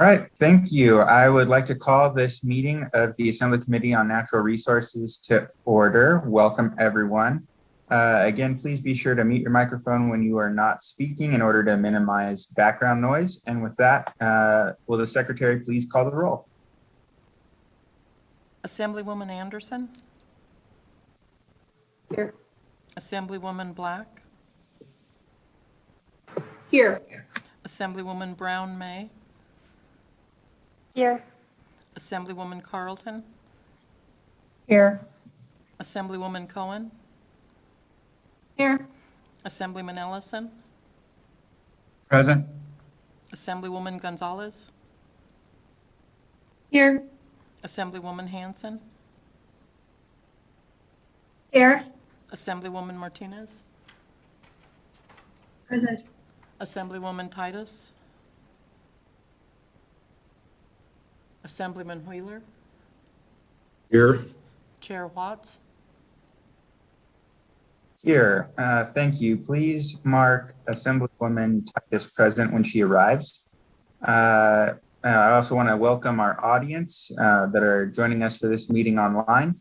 All right, thank you. I would like to call this meeting of the Assembly Committee on Natural Resources to order. Welcome, everyone. Again, please be sure to mute your microphone when you are not speaking in order to minimize background noise. And with that, will the Secretary please call the roll? Assemblywoman Anderson? Here. Assemblywoman Black? Here. Assemblywoman Brown May? Here. Assemblywoman Carlton? Here. Assemblywoman Cohen? Here. Assemblyman Ellison? Present. Assemblywoman Gonzalez? Here. Assemblywoman Hanson? Here. Assemblywoman Martinez? Present. Assemblywoman Titus? Assemblyman Wheeler? Here. Chair Watts? Here. Thank you. Please mark Assemblywoman Titus present when she arrives. I also want to welcome our audience that are joining us for this meeting online.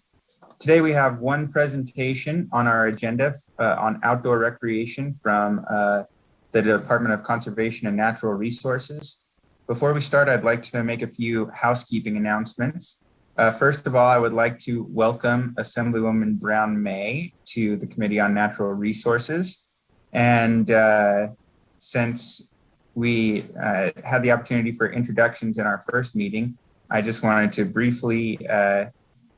Today we have one presentation on our agenda on outdoor recreation from the Department of Conservation and Natural Resources. Before we start, I'd like to make a few housekeeping announcements. First of all, I would like to welcome Assemblywoman Brown May to the Committee on Natural Resources. And since we had the opportunity for introductions in our first meeting, I just wanted to briefly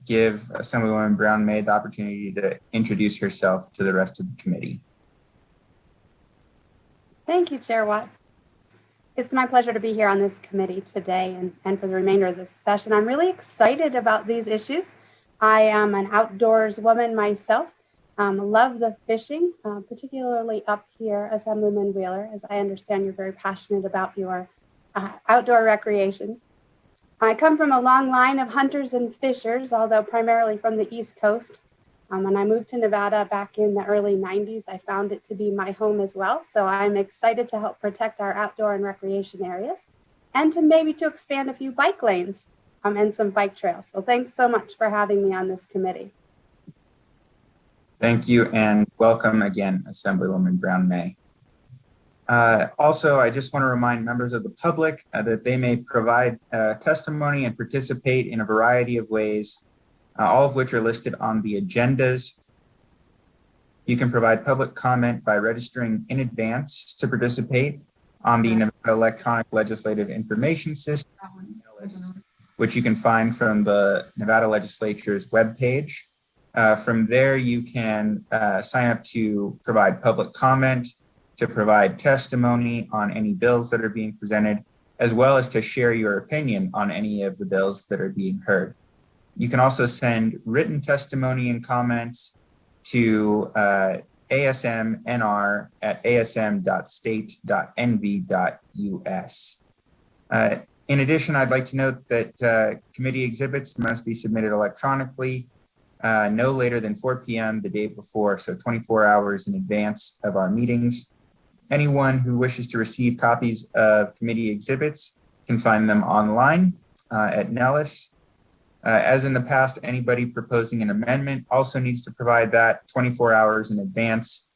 give Assemblywoman Brown May the opportunity to introduce herself to the rest of the committee. Thank you, Chair Watts. It's my pleasure to be here on this committee today and for the remainder of this session. I'm really excited about these issues. I am an outdoors woman myself. Love the fishing, particularly up here, Assemblyman Wheeler, as I understand you're very passionate about your outdoor recreation. I come from a long line of hunters and fishers, although primarily from the East Coast. When I moved to Nevada back in the early 90s, I found it to be my home as well. So I'm excited to help protect our outdoor and recreation areas and to maybe to expand a few bike lanes and some bike trails. So thanks so much for having me on this committee. Thank you and welcome again, Assemblywoman Brown May. Also, I just want to remind members of the public that they may provide testimony and participate in a variety of ways, all of which are listed on the agendas. You can provide public comment by registering in advance to participate on the Nevada Electronic Legislative Information System, which you can find from the Nevada Legislature's webpage. From there, you can sign up to provide public comment, to provide testimony on any bills that are being presented, as well as to share your opinion on any of the bills that are being heard. You can also send written testimony and comments to asmnr@asm.state.nv.us. In addition, I'd like to note that committee exhibits must be submitted electronically no later than 4 p.m. the day before, so 24 hours in advance of our meetings. Anyone who wishes to receive copies of committee exhibits can find them online at Nellis. As in the past, anybody proposing an amendment also needs to provide that 24 hours in advance,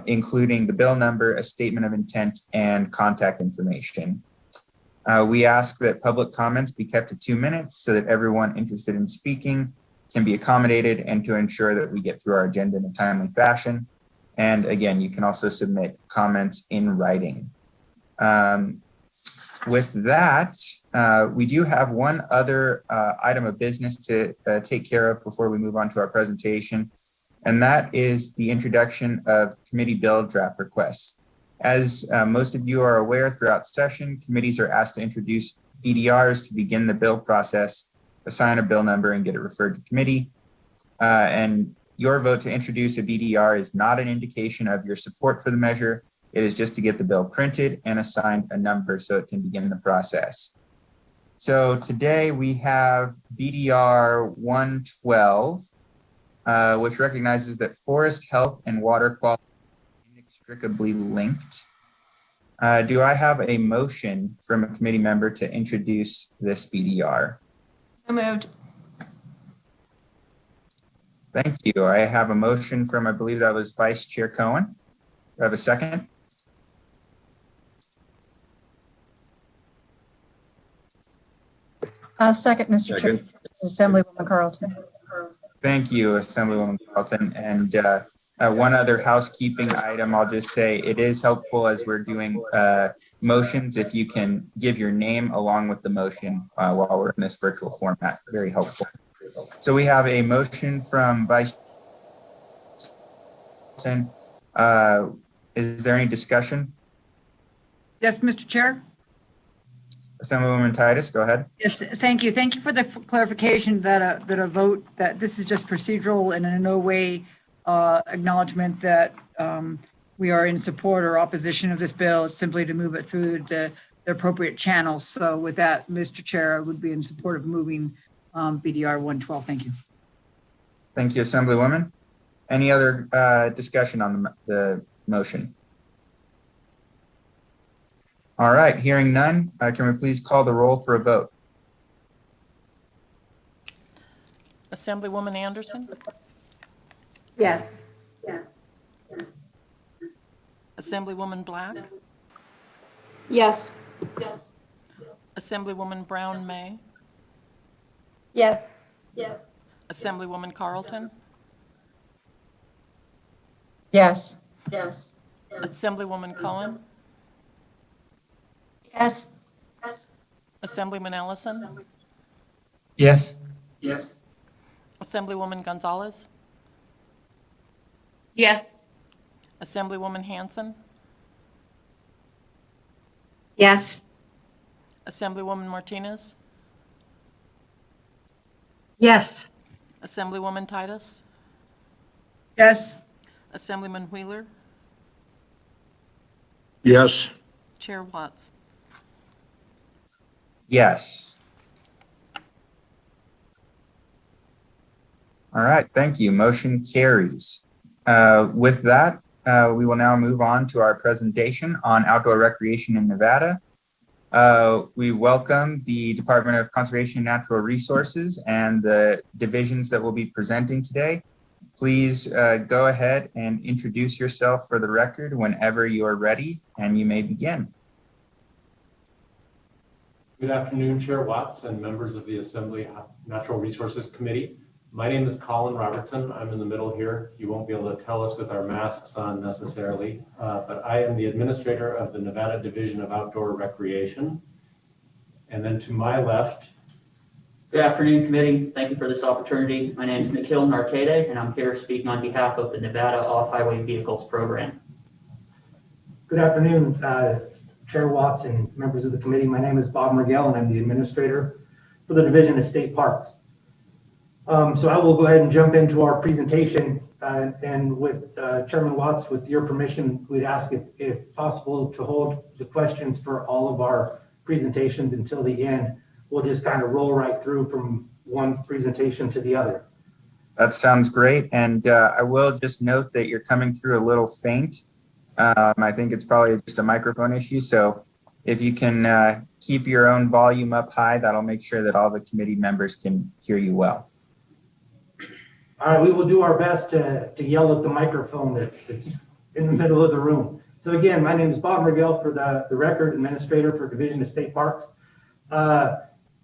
including the bill number, a statement of intent, and contact information. We ask that public comments be kept to 2 minutes so that everyone interested in speaking can be accommodated and to ensure that we get through our agenda in a timely fashion. And again, you can also submit comments in writing. With that, we do have one other item of business to take care of before we move on to our presentation, and that is the introduction of committee bill draft requests. As most of you are aware, throughout session, committees are asked to introduce BDRs to begin the bill process, assign a bill number, and get it referred to committee. And your vote to introduce a BDR is not an indication of your support for the measure. It is just to get the bill printed and assigned a number so it can begin the process. So today we have BDR 112, which recognizes that forest health and water quality are inextricably linked. Do I have a motion from a committee member to introduce this BDR? So moved. Thank you. I have a motion from, I believe that was Vice Chair Cohen. Do I have a second? Second, Mr. Chair. This is Assemblywoman Carlton. Thank you, Assemblywoman Carlton. And one other housekeeping item, I'll just say it is helpful as we're doing motions if you can give your name along with the motion while we're in this virtual format. Very helpful. So we have a motion from Vice Chair. Is there any discussion? Yes, Mr. Chair. Assemblywoman Titus, go ahead. Yes, thank you. Thank you for the clarification that a vote, that this is just procedural and in no way acknowledgement that we are in support or opposition of this bill. It's simply to move it through the appropriate channels. So with that, Mr. Chair, I would be in support of moving BDR 112. Thank you. Thank you, Assemblywoman. Any other discussion on the motion? All right, hearing none, can we please call the roll for a vote? Assemblywoman Anderson, Yes. Assemblywoman Black, Yes. Assemblywoman Brown May, Yes. Assemblywoman Carlton, Yes. Assemblywoman Cohen, Yes. Assemblyman Ellison, Yes. Assemblywoman Gonzalez, Yes. Assemblywoman Hanson, Yes. Assemblywoman Martinez, Yes. Assemblywoman Titus, Yes. Assemblyman Wheeler, Yes. Chair Watts. Yes. All right, thank you. Motion carries. With that, we will now move on to our presentation on outdoor recreation in Nevada. We welcome the Department of Conservation and Natural Resources and the divisions that will be presenting today. Please go ahead and introduce yourself for the record whenever you are ready, and you may begin. Good afternoon, Chair Watts and members of the Assembly Natural Resources Committee. My name is Colin Robertson. I'm in the middle here. You won't be able to tell us with our masks on necessarily, but I am the administrator of the Nevada Division of Outdoor Recreation. And then to my left. Good afternoon, committee. Thank you for this opportunity. My name is Nikhil Narkade, and I'm here speaking on behalf of the Nevada Off-Highway Vehicles Program. Good afternoon, Chair Watts and members of the committee. My name is Bob Mergell, and I'm the administrator for the Division of State Parks. So I will go ahead and jump into our presentation, and with Chairman Watts, with your permission, we'd ask if possible to hold the questions for all of our presentations until the end. We'll just kind of roll right through from one presentation to the other. That sounds great. And I will just note that you're coming through a little faint. I think it's probably just a microphone issue. So if you can keep your own volume up high, that'll make sure that all the committee members can hear you well. All right, we will do our best to yell at the microphone that's in the middle of the room. So again, my name is Bob Mergell, for the record, administrator for Division of State Parks.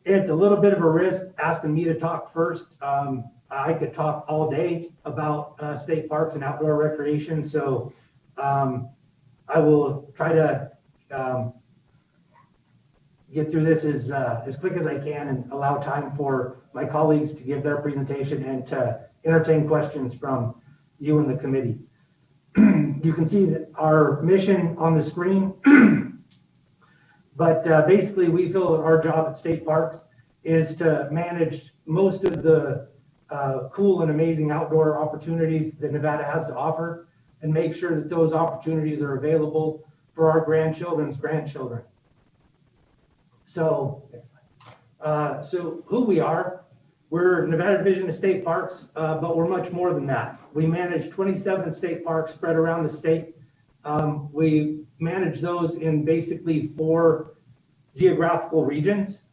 It's a little bit of a risk asking me to talk first. I could talk all day about state parks and outdoor recreation. So I will try to get through this as quick as I can and allow time for my colleagues to give their presentation and to entertain questions from you and the committee. You can see that our mission on the screen, but basically we feel that our job at state parks is to manage most of the cool and amazing outdoor opportunities that Nevada has to offer, and make sure that those opportunities are available for our grandchildren's grandchildren. So who we are, we're Nevada Division of State Parks, but we're much more than that. We manage 27 state parks spread around the state. We manage those in basically 4 geographical regions.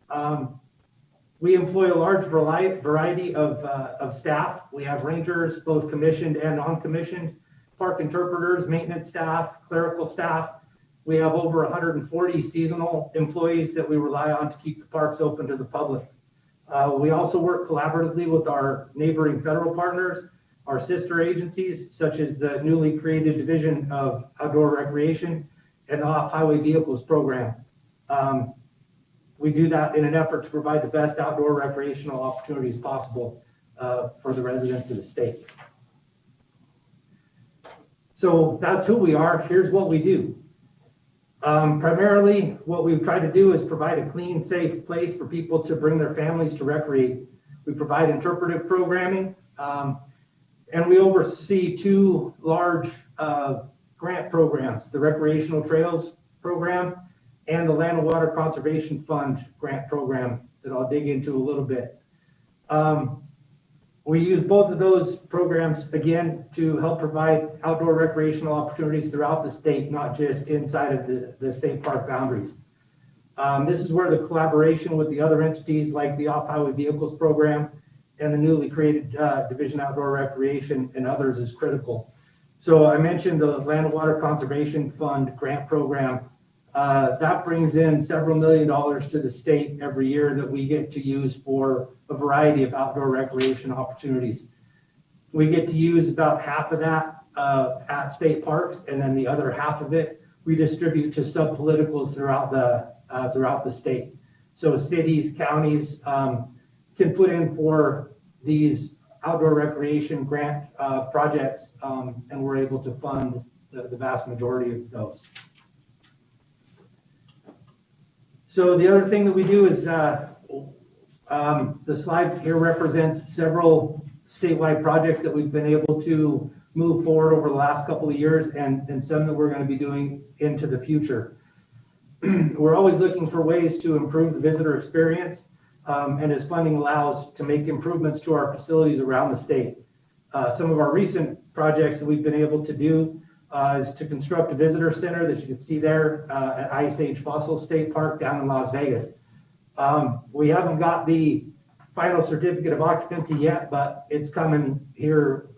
We employ a large variety of staff. We have rangers, both commissioned and non-commissioned, park interpreters, maintenance staff, clerical staff. We have over 140 seasonal employees that we rely on to keep the parks open to the public. We also work collaboratively with our neighboring federal partners, our sister agencies, such as the newly created Division of Outdoor Recreation and the Off-Highway Vehicles Program. We do that in an effort to provide the best outdoor recreational opportunities possible for the residents of the state. So that's who we are. Here's what we do. Primarily, what we've tried to do is provide a clean, safe place for people to bring their families to recreate. We provide interpretive programming, and we oversee 2 large grant programs, the Recreational Trails Program and the Land and Water Conservation Fund grant program that I'll dig into a little bit. We use both of those programs, again, to help provide outdoor recreational opportunities throughout the state, not just inside of the state park boundaries. This is where the collaboration with the other entities like the Off-Highway Vehicles Program and the newly created Division Outdoor Recreation and others is critical. So I mentioned the Land and Water Conservation Fund grant program. That brings in several $1,000,000 to the state every year that we get to use for a variety of outdoor recreation opportunities. We get to use about half of that at state parks, and then the other half of it we distribute to sub-politicals throughout the state. So cities, counties can put in for these outdoor recreation grant projects, and we're able to fund the vast majority of those. So the other thing that we do is the slide here represents several statewide projects that we've been able to move forward over the last couple of years, and some that we're going to be doing into the future. We're always looking for ways to improve the visitor experience, and as funding allows, to make improvements to our facilities around the state. Some of our recent projects that we've been able to do is to construct a visitor center that you can see there at Ice Age Fossil State Park down in Las Vegas. We haven't got the final certificate of occupancy yet, but it's coming here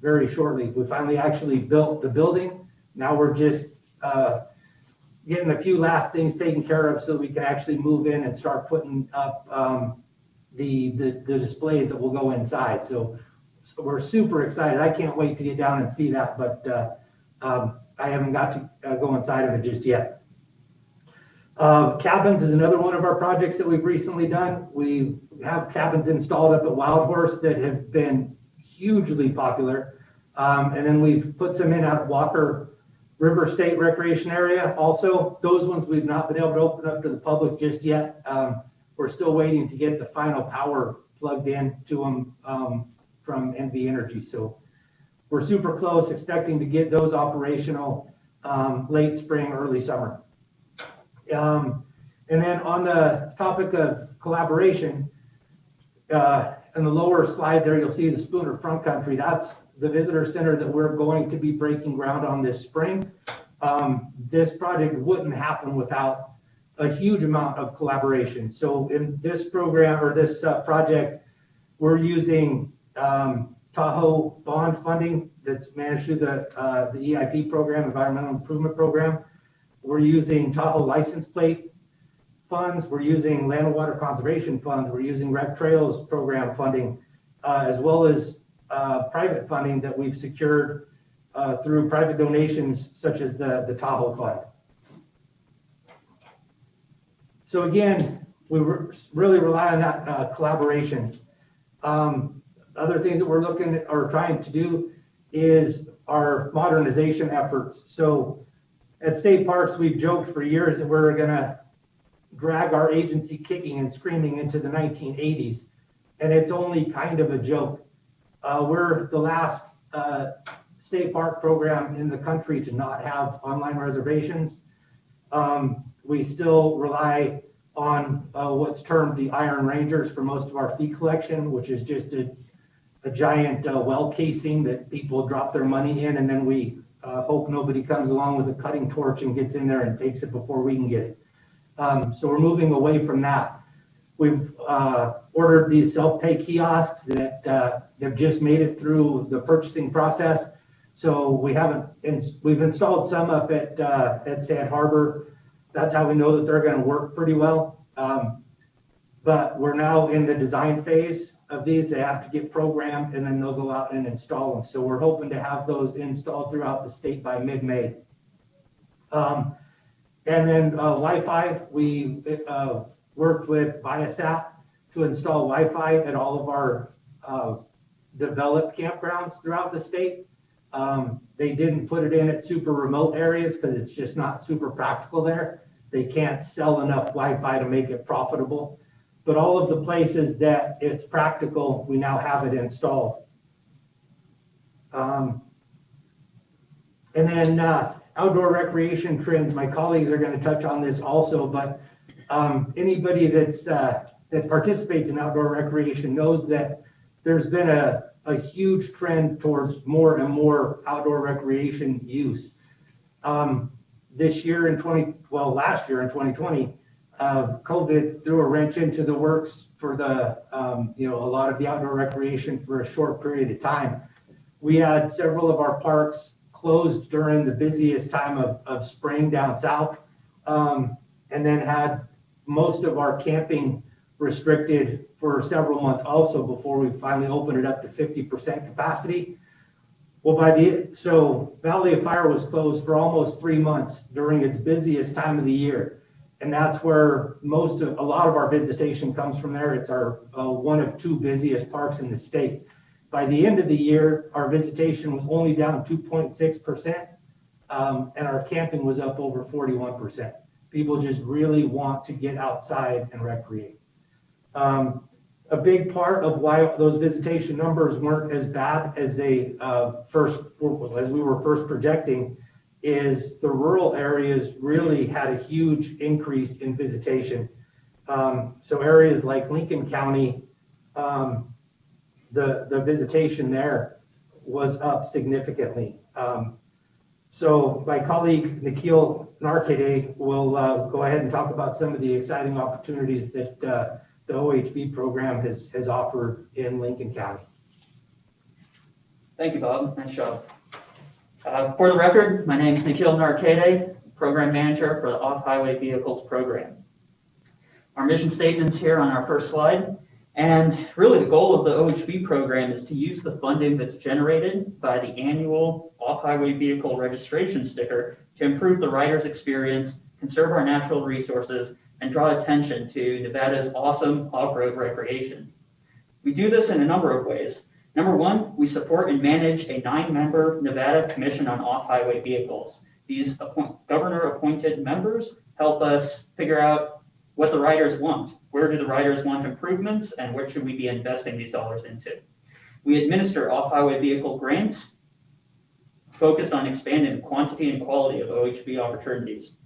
very shortly. We finally actually built the building. Now we're just getting a few last things taken care of so we can actually move in and start putting up the displays that will go inside. So we're super excited. I can't wait to get down and see that, but I haven't got to go inside of it just yet. Cabins is another one of our projects that we've recently done. We have cabins installed up at Wild Horse that have been hugely popular. And then we've put some in out at Walker River State Recreation Area. Also, those ones we've not been able to open up to the public just yet. We're still waiting to get the final power plugged in to them from NV Energy. So we're super close, expecting to get those operational late spring, early summer. And then on the topic of collaboration, in the lower slide there, you'll see the Spooner Front Country. That's the visitor center that we're going to be breaking ground on this spring. This project wouldn't happen without a huge amount of collaboration. So in this program or this project, we're using Tahoe bond funding that's managed through the EIP program, Environmental Improvement Program. We're using Tahoe license plate funds. We're using Land and Water Conservation funds. We're using Rec Trails program funding, as well as private funding that we've secured through private donations, such as the Tahoe Fund. So again, we really rely on that collaboration. Other things that we're looking at or trying to do is our modernization efforts. So at state parks, we've joked for years that we're going to drag our agency kicking and screaming into the 1980s, and it's only kind of a joke. We're the last state park program in the country to not have online reservations. We still rely on what's termed the Iron Rangers for most of our fee collection, which is just a giant well casing that people drop their money in, and then we hope nobody comes along with a cutting torch and gets in there and takes it before we can get it. So we're moving away from that. We've ordered these self-pay kiosks that have just made it through the purchasing process. So we've installed some up at Sand Harbor. That's how we know that they're going to work pretty well. But we're now in the design phase of these. They have to get programmed and then they'll go out and install them. So we're hoping to have those installed throughout the state by mid-May. And then Wi-Fi, we worked with Viasat to install Wi-Fi at all of our developed campgrounds throughout the state. They didn't put it in at super remote areas because it's just not super practical there. They can't sell enough Wi-Fi to make it profitable. But all of the places that it's practical, we now have it installed. And then outdoor recreation trends, my colleagues are going to touch on this also, but anybody that participates in outdoor recreation knows that there's been a huge trend towards more and more outdoor recreation use. Last year in 2020, COVID threw a wrench into the works for a lot of the outdoor recreation for a short period of time. We had several of our parks closed during the busiest time of spring down south, and then had most of our camping restricted for several months also before we finally opened it up to 50% capacity. Well, so Valley of Fire was closed for almost 3 months during its busiest time of the year. And that's where a lot of our visitation comes from there. It's our one of 2 busiest parks in the state. By the end of the year, our visitation was only down 2.6%, and our camping was up over 41%. People just really want to get outside and recreate. A big part of why those visitation numbers weren't as bad as we were first projecting is the rural areas really had a huge increase in visitation. So areas like Lincoln County, the visitation there was up significantly. So my colleague Nikhil Narkade will go ahead and talk about some of the exciting opportunities that the OHB program has offered in Lincoln County. Thank you, Bob. Nice job. For the record, my name is Nikhil Narkade, Program Manager for the Off-Highway Vehicles Program. Our mission statement's here on our first slide. And really the goal of the OHV program is to use the funding that's generated by the annual off-highway vehicle registration sticker to improve the rider's experience, conserve our natural resources, and draw attention to Nevada's awesome off-road recreation. We do this in a number of ways. Number one, we support and manage a 9-member Nevada Commission on Off-Highway Vehicles. These governor-appointed members help us figure out what the riders want. Where do the riders want improvements, and where should we be investing these dollars into? We administer off-highway vehicle grants focused on expanding the quantity and quality of OHV opportunities.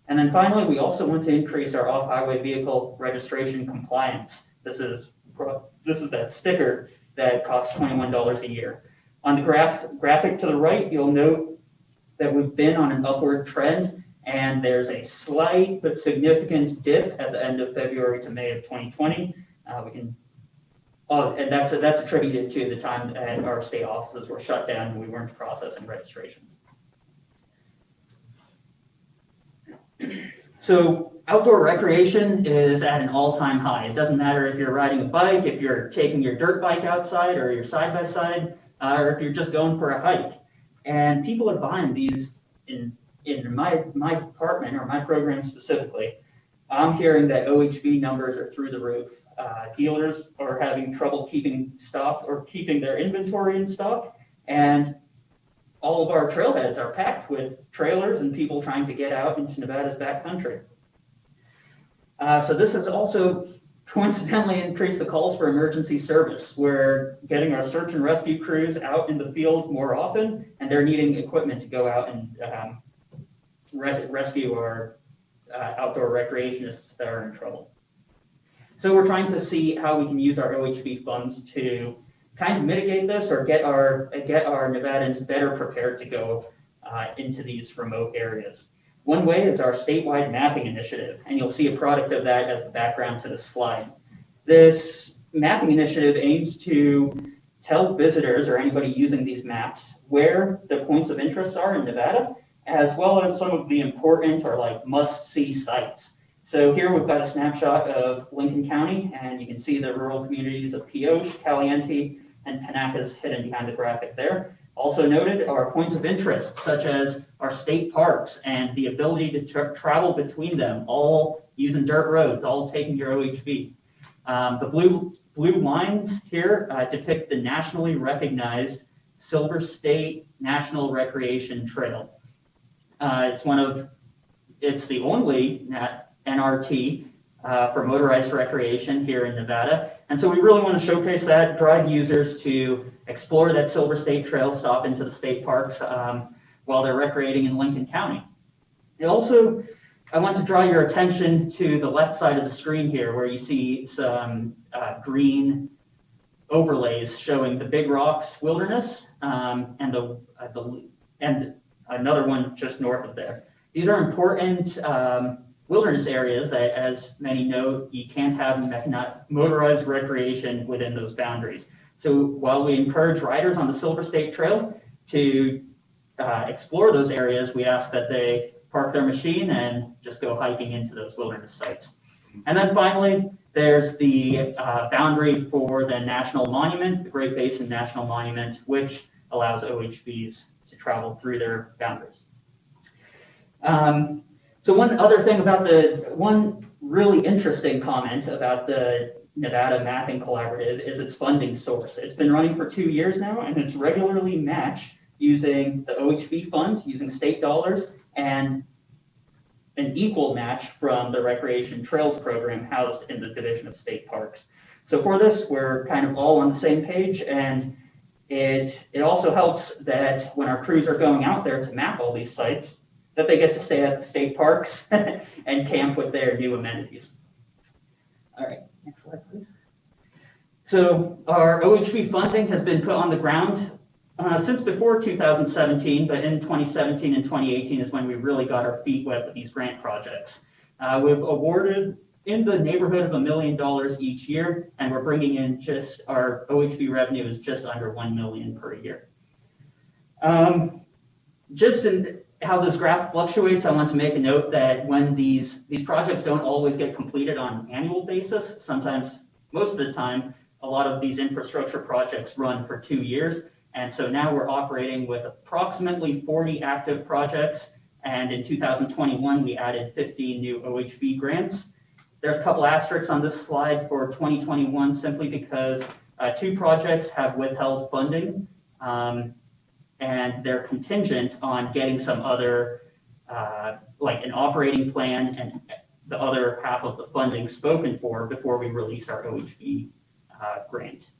And then finally, we also want to increase our off-highway vehicle registration compliance. This is that sticker that costs $21 a year. On the graphic to the right, you'll note that we've been on an upward trend, and there's a slight but significant dip at the end of February to May of 2020. And that's attributed to the time that our state offices were shut down and we weren't processing registrations. So outdoor recreation is at an all-time high. It doesn't matter if you're riding a bike, if you're taking your dirt bike outside or your side-by-side, or if you're just going for a hike. And people are buying these in my department or my program specifically. I'm hearing that OHV numbers are through the roof. Dealers are having trouble keeping stock or keeping their inventory in stock. And all of our trailheads are packed with trailers and people trying to get out into Nevada's backcountry. So this has also coincidentally increased the calls for emergency service. We're getting our search and rescue crews out in the field more often, and they're needing equipment to go out and rescue our outdoor recreationists that are in trouble. So we're trying to see how we can use our OHV funds to kind of mitigate this or get our Nevadans better prepared to go into these remote areas. One way is our statewide mapping initiative, and you'll see a product of that as the background to the slide. This mapping initiative aims to tell visitors or anybody using these maps where the points of interest are in Nevada, as well as some of the important or like must-see sites. So here we've got a snapshot of Lincoln County, and you can see the rural communities of Pioche, Caliente, and Panaca's hidden behind the graphic there. Also noted are points of interest, such as our state parks and the ability to travel between them, all using dirt roads, all taking your OHV. The blue lines here depict the nationally recognized Silver State National Recreation Trail. It's the only NRT for motorized recreation here in Nevada. And so we really want to showcase that, drive users to explore that Silver State Trail, stop into the state parks while they're recreating in Lincoln County. I want to draw your attention to the left side of the screen here, where you see some green overlays showing the Big Rocks Wilderness and another one just north of there. These are important wilderness areas that, as many know, you can't have motorized recreation within those boundaries. So while we encourage riders on the Silver State Trail to explore those areas, we ask that they park their machine and just go hiking into those wilderness sites. And then finally, there's the boundary for the National Monument, the Great Basin National Monument, which allows OHVs to travel through their boundaries. So one other thing about one really interesting comment about the Nevada Mapping Collaborative is its funding source. It's been running for 2 years now, and it's regularly matched using the OHV fund, using state dollars, and an equal match from the Recreation Trails program housed in the Division of State Parks. So for this, we're kind of all on the same page, and it also helps that when our crews are going out there to map all these sites, that they get to stay at the state parks and camp with their new amenities. All right, next slide, please. So our OHV funding has been put on the ground since before 2017, but in 2017 and 2018 is when we really got our feet wet with these grant projects. We've awarded in the neighborhood of $1 million each year, and we're bringing in our OHV revenue is just under $1 million per year. Just in how this graph fluctuates, I want to make a note that when these projects don't always get completed on an annual basis, sometimes, most of the time, a lot of these infrastructure projects run for 2 years. And so now we're operating with approximately 40 active projects. And in 2021, we added 15 new OHV grants. There's a couple asterisks on this slide for 2021, simply because 2 projects have withheld funding. And they're contingent on getting some other, like an operating plan and the other half of the funding spoken for before we release our OHV grant.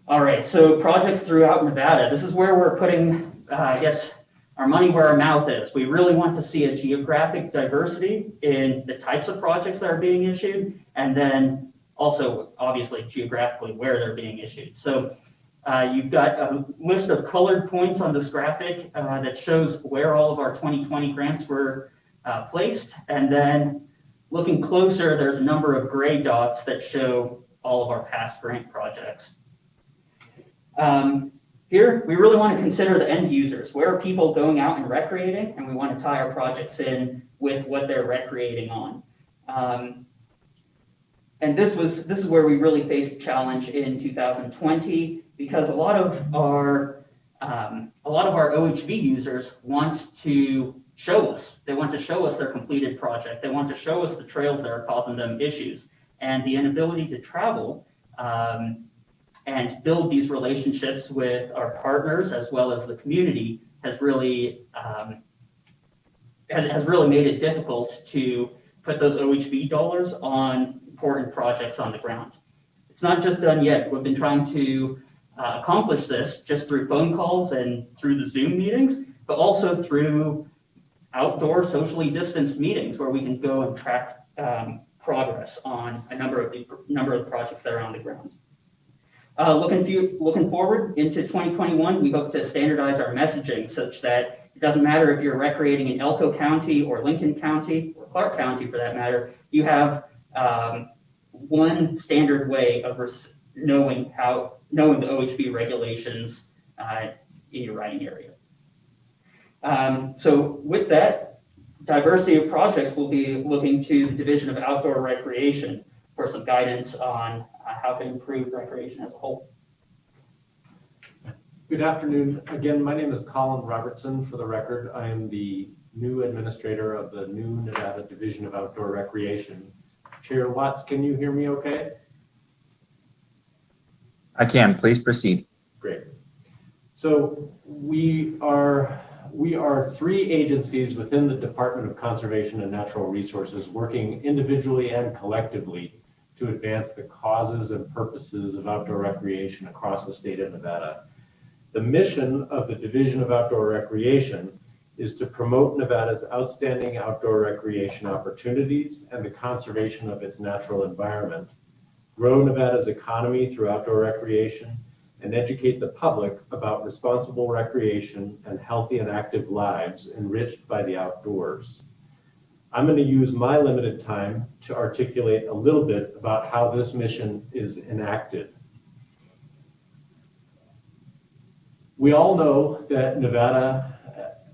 All right, so projects throughout Nevada. This is where we're putting, I guess, our money where our mouth is. We really want to see a geographic diversity in the types of projects that are being issued, and then also, obviously, geographically where they're being issued. So you've got a list of colored points on this graphic that shows where all of our 2020 grants were placed. And then looking closer, there's a number of gray dots that show all of our past grant projects. Here, we really want to consider the end users. Where are people going out and recreating? And we want to tie our projects in with what they're recreating on. And this is where we really faced a challenge in 2020, because a lot of our OHV users want to show us. They want to show us their completed project. They want to show us the trails that are causing them issues. And the inability to travel and build these relationships with our partners as well as the community has really made it difficult to put those OHV dollars on important projects on the ground. It's not just done yet. We've been trying to accomplish this just through phone calls and through the Zoom meetings, but also through outdoor socially distanced meetings where we can go and track progress on a number of the projects that are on the ground. Looking forward into 2021, we hope to standardize our messaging such that it doesn't matter if you're recreating in Elko County or Lincoln County or Clark County for that matter, you have one standard way of knowing the OHV regulations in your riding area. So with that, diversity of projects will be looking to the Division of Outdoor Recreation for some guidance on how to improve recreation as a whole. Good afternoon. Again, my name is Colin Robertson. For the record, I am the new administrator of the new Nevada Division of Outdoor Recreation. Chair Watts, can you hear me okay? I can. Please proceed. Great. So we are 3 agencies within the Department of Conservation and Natural Resources working individually and collectively to advance the causes and purposes of outdoor recreation across the state of Nevada. The mission of the Division of Outdoor Recreation is to promote Nevada's outstanding outdoor recreation opportunities and the conservation of its natural environment, grow Nevada's economy through outdoor recreation, and educate the public about responsible recreation and healthy and active lives enriched by the outdoors. I'm going to use my limited time to articulate a little bit about how this mission is enacted. We all know that Nevada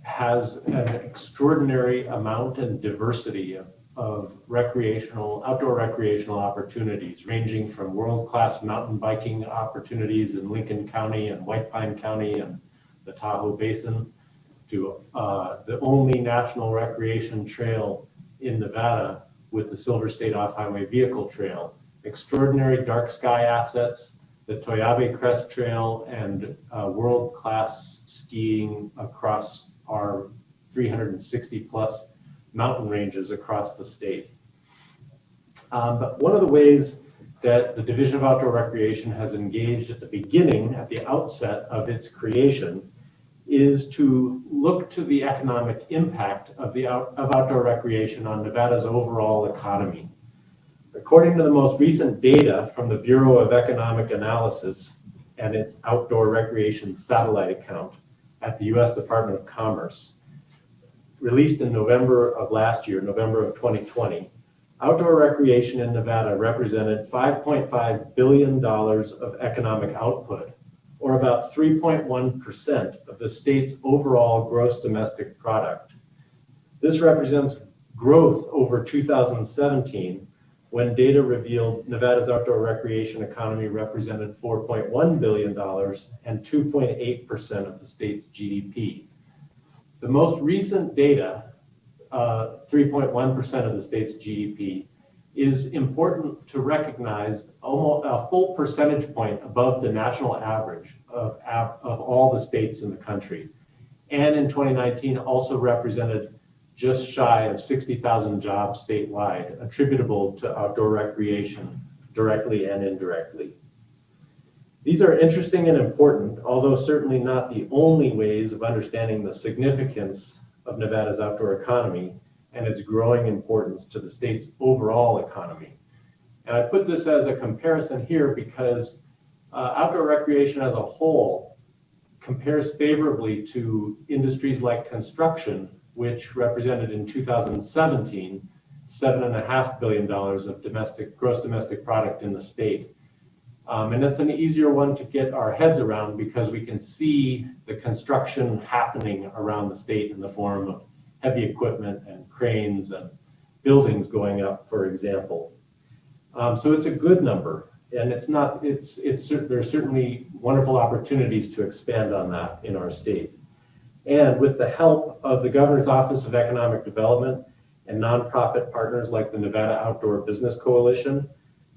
has an extraordinary amount and diversity of outdoor recreational opportunities, ranging from world-class mountain biking opportunities in Lincoln County and White Pine County and the Tahoe Basin, to the only national recreation trail in Nevada with the Silver State Off-Highway Vehicle Trail, extraordinary dark sky assets, the Toyabe Crest Trail, and world-class skiing across our 360 plus mountain ranges across the state. But one of the ways that the Division of Outdoor Recreation has engaged at the outset of its creation, is to look to the economic impact of outdoor recreation on Nevada's overall economy. According to the most recent data from the Bureau of Economic Analysis and its outdoor recreation satellite account at the U.S. Department of Commerce, released in November of last year, November of 2020, outdoor recreation in Nevada represented $5.5 billion of economic output, or about 3.1% of the state's overall gross domestic product. This represents growth over 2017, when data revealed Nevada's outdoor recreation economy represented $4.1 billion and 2.8% of the state's GDP. The most recent data, 3.1% of the state's GDP, is important to recognize almost a full percentage point above the national average of all the states in the country. And in 2019 also represented just shy of 60,000 jobs statewide, attributable to outdoor recreation, directly and indirectly. These are interesting and important, although certainly not the only ways of understanding the significance of Nevada's outdoor economy and its growing importance to the state's overall economy. And I put this as a comparison here because outdoor recreation as a whole compares favorably to industries like construction, which represented in 2017 $7.5 billion of gross domestic product in the state. And that's an easier one to get our heads around because we can see the construction happening around the state in the form of heavy equipment and cranes and buildings going up, for example. So it's a good number, and there's certainly wonderful opportunities to expand on that in our state. And with the help of the Governor's Office of Economic Development and nonprofit partners like the Nevada Outdoor Business Coalition,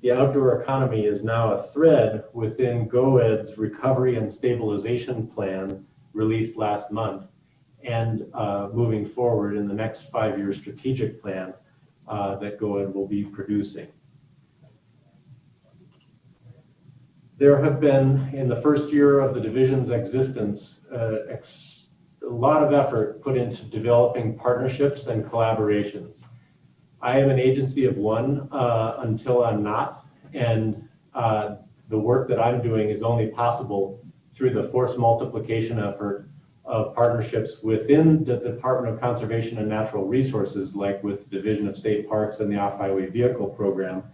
the outdoor economy is now a thread within GOED's Recovery and Stabilization Plan released last month, and moving forward in the next 5-year strategic plan that GOED will be producing. There have been, in the first year of the division's existence, a lot of effort put into developing partnerships and collaborations. I am an agency of one until I'm not, and the work that I'm doing is only possible through the force multiplication effort of partnerships within the Department of Conservation and Natural Resources, like with the Division of State Parks and the Off-Highway Vehicle Program,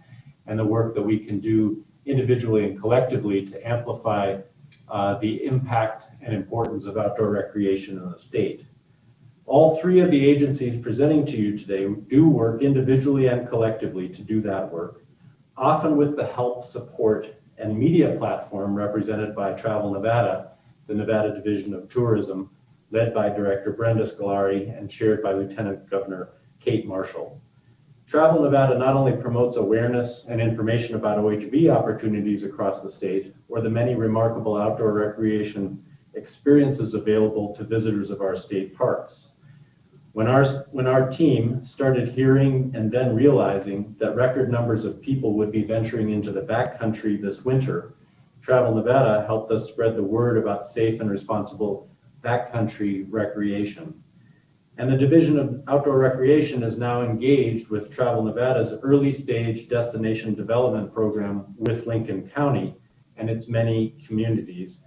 and the work that we can do individually and collectively to amplify the impact and importance of outdoor recreation in the state. All three of the agencies presenting to you today do work individually and collectively to do that work, often with the help, support, and media platform represented by Travel Nevada, the Nevada Division of Tourism, led by Director Brenda Scolari and chaired by Lieutenant Governor Kate Marshall. Travel Nevada not only promotes awareness and information about OHV opportunities across the state, or the many remarkable outdoor recreation experiences available to visitors of our state parks. When our team started hearing and then realizing that record numbers of people would be venturing into the backcountry this winter, Travel Nevada helped us spread the word about safe and responsible backcountry recreation. And the Division of Outdoor Recreation is now engaged with Travel Nevada's early stage destination development program with Lincoln County and its many communities.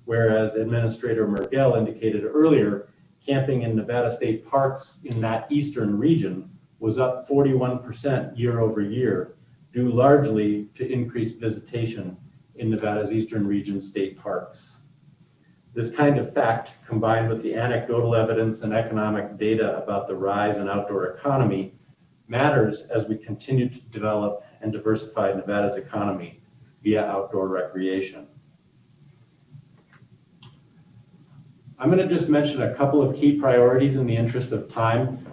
Whereas Administrator Mergel indicated earlier, camping in Nevada state parks in that eastern region was up 41% year over year, due largely to increased visitation in Nevada's eastern region state parks. This kind of fact, combined with the anecdotal evidence and economic data about the rise in outdoor economy, matters as we continue to develop and diversify Nevada's economy via outdoor recreation. I'm going to just mention a couple of key priorities in the interest of time.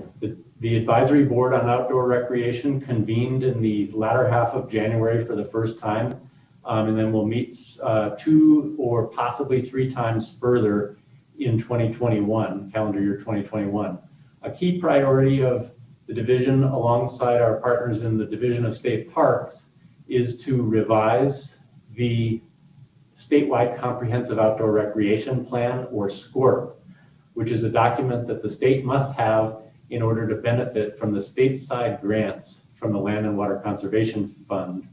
The Advisory Board on Outdoor Recreation convened in the latter half of January for the first time, and then we'll meet 2 or possibly 3 times further in 2021, calendar year 2021. A key priority of the division, alongside our partners in the Division of State Parks, is to revise the Statewide Comprehensive Outdoor Recreation Plan, or SCORP, which is a document that the state must have in order to benefit from the stateside grants from the Land and Water Conservation Fund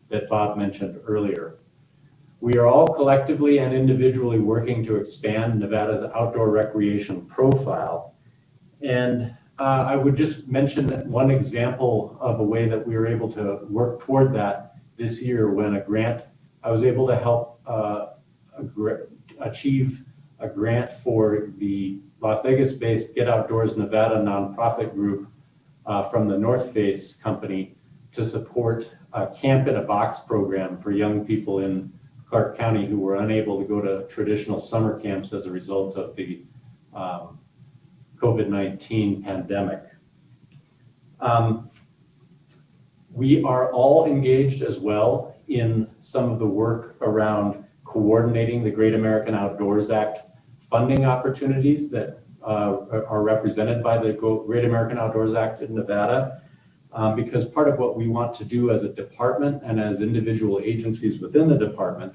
that Bob mentioned earlier. We are all collectively and individually working to expand Nevada's outdoor recreation profile. And I would just mention that one example of a way that we were able to work toward that this year, when I was able to help achieve a grant for the Las Vegas-based Get Outdoors Nevada nonprofit group from the North Face company to support a Camp in a Box program for young people in Clark County who were unable to go to traditional summer camps as a result of the COVID-19 pandemic. We are all engaged as well in some of the work around coordinating the Great American Outdoors Act funding opportunities that are represented by the Great American Outdoors Act in Nevada, because part of what we want to do as a department and as individual agencies within the department,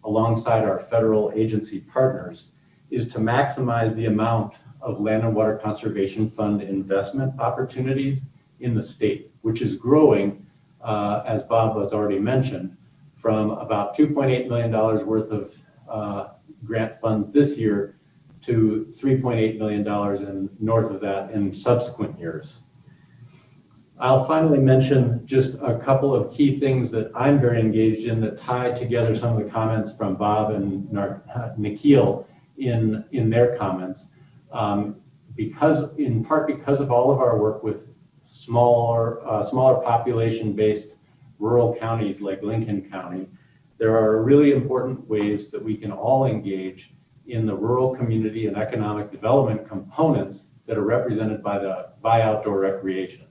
alongside our federal agency partners, is to maximize the amount of Land and Water Conservation Fund investment opportunities in the state, which is growing, as Bob has already mentioned, from about $2.8 million worth of grant funds this year to $3.8 million and north of that in subsequent years. I'll finally mention just a couple of key things that I'm very engaged in that tie together some of the comments from Bob and Nikhil in their comments. In part because of all of our work with smaller population-based rural counties like Lincoln County, there are really important ways that we can all engage in the rural community and economic development components that are represented by outdoor recreation.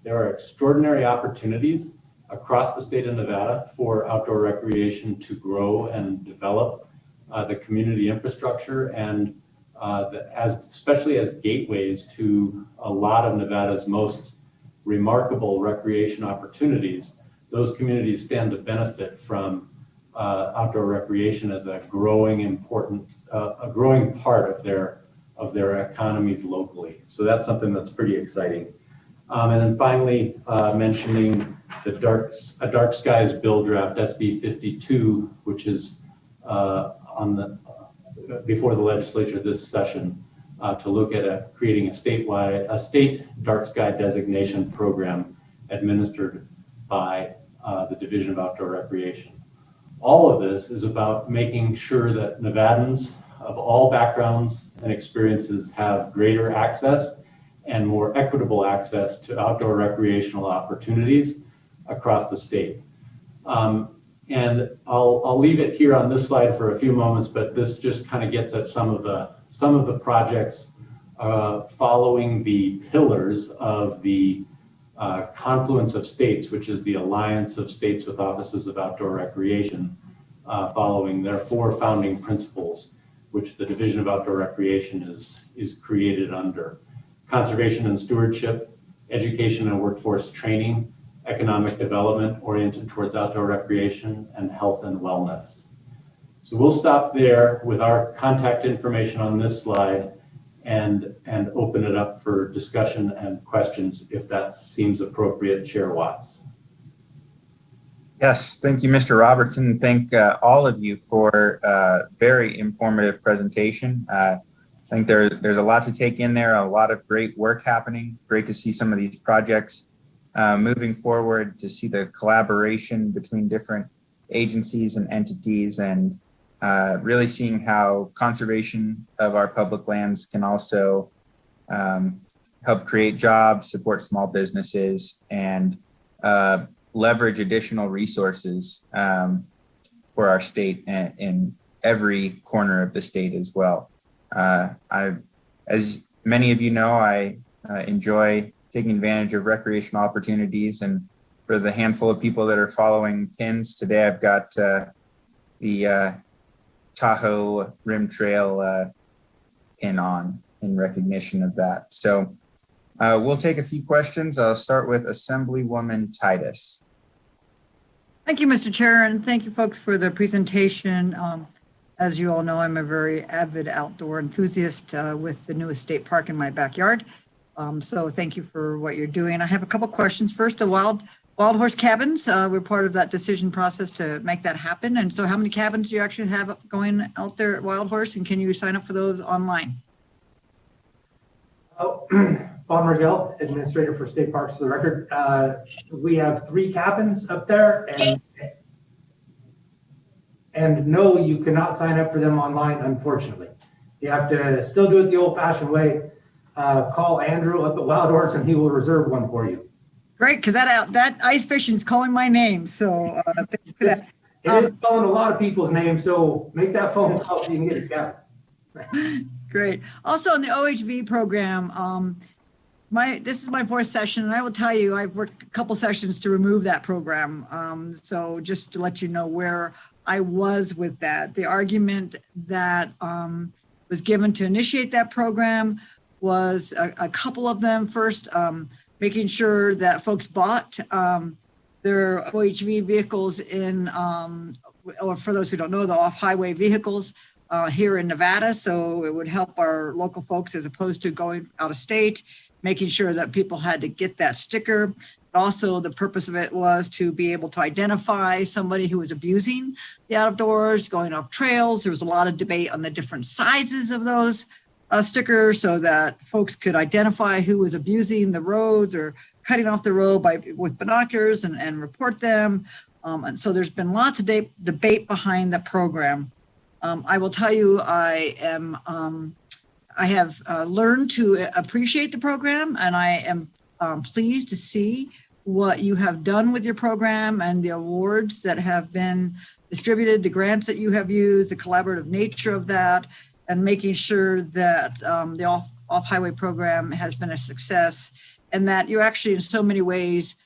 There are extraordinary opportunities across the state of Nevada for outdoor recreation to grow and develop the community infrastructure, and especially as gateways to a lot of Nevada's most remarkable recreation opportunities. Those communities stand to benefit from outdoor recreation as a growing part of their economies locally. So that's something that's pretty exciting. And then finally, mentioning a dark skies bill draft SB 52, which is before the legislature this session, to look at creating a state dark sky designation program administered by the Division of Outdoor Recreation. All of this is about making sure that Nevadans of all backgrounds and experiences have greater access and more equitable access to outdoor recreational opportunities across the state. And I'll leave it here on this slide for a few moments, but this just kind of gets at some of the projects following the pillars of the Confluence of States, which is the Alliance of States with Offices of Outdoor Recreation, following their 4 founding principles, which the Division of Outdoor Recreation is created under: conservation and stewardship, education and workforce training, economic development oriented towards outdoor recreation, and health and wellness. So we'll stop there with our contact information on this slide and open it up for discussion and questions if that seems appropriate, Chair Watts. Yes, thank you, Mr. Robertson. Thank all of you for a very informative presentation. I think there's a lot to take in there, a lot of great work happening. Great to see some of these projects moving forward, to see the collaboration between different agencies and entities, and really seeing how conservation of our public lands can also help create jobs, support small businesses, and leverage additional resources for our state and in every corner of the state as well. As many of you know, I enjoy taking advantage of recreational opportunities, and for the handful of people that are following pins today, I've got the Tahoe Rim Trail pin on in recognition of that. So we'll take a few questions. I'll start with Assemblywoman Titus. Thank you, Mr. Chair, and thank you folks for the presentation. As you all know, I'm a very avid outdoor enthusiast with the newest state park in my backyard. So thank you for what you're doing. I have a couple questions. First, the wild horse cabins. We're part of that decision process to make that happen. And so how many cabins do you actually have going out there at Wild Horse, and can you sign up for those online? Oh, Bob Mergell, Administrator for State Parks, for the record. We have 3 cabins up there, and no, you cannot sign up for them online, unfortunately. You have to still do it the old-fashioned way. Call Andrew up at Wild Horse, and he will reserve one for you. Great, because that ice fishing is calling my name, so thank you for that. It is calling a lot of people's names, so make that phone call so you can get a cabin. Great. Also in the OHV program, this is my 4th session, and I will tell you, I've worked a couple sessions to remove that program. So just to let you know where I was with that. The argument that was given to initiate that program was a couple of them. First, making sure that folks bought their OHV vehicles in, or for those who don't know, the off-highway vehicles here in Nevada. So it would help our local folks as opposed to going out of state, making sure that people had to get that sticker. Also, the purpose of it was to be able to identify somebody who was abusing the outdoors, going off trails. There was a lot of debate on the different sizes of those stickers so that folks could identify who was abusing the roads or cutting off the road with binoculars and report them. And so there's been lots of debate behind the program. I will tell you, I have learned to appreciate the program, and I am pleased to see what you have done with your program and the awards that have been distributed, the grants that you have used, the collaborative nature of that, and making sure that the off-highway program has been a success, and that you actually in so many ways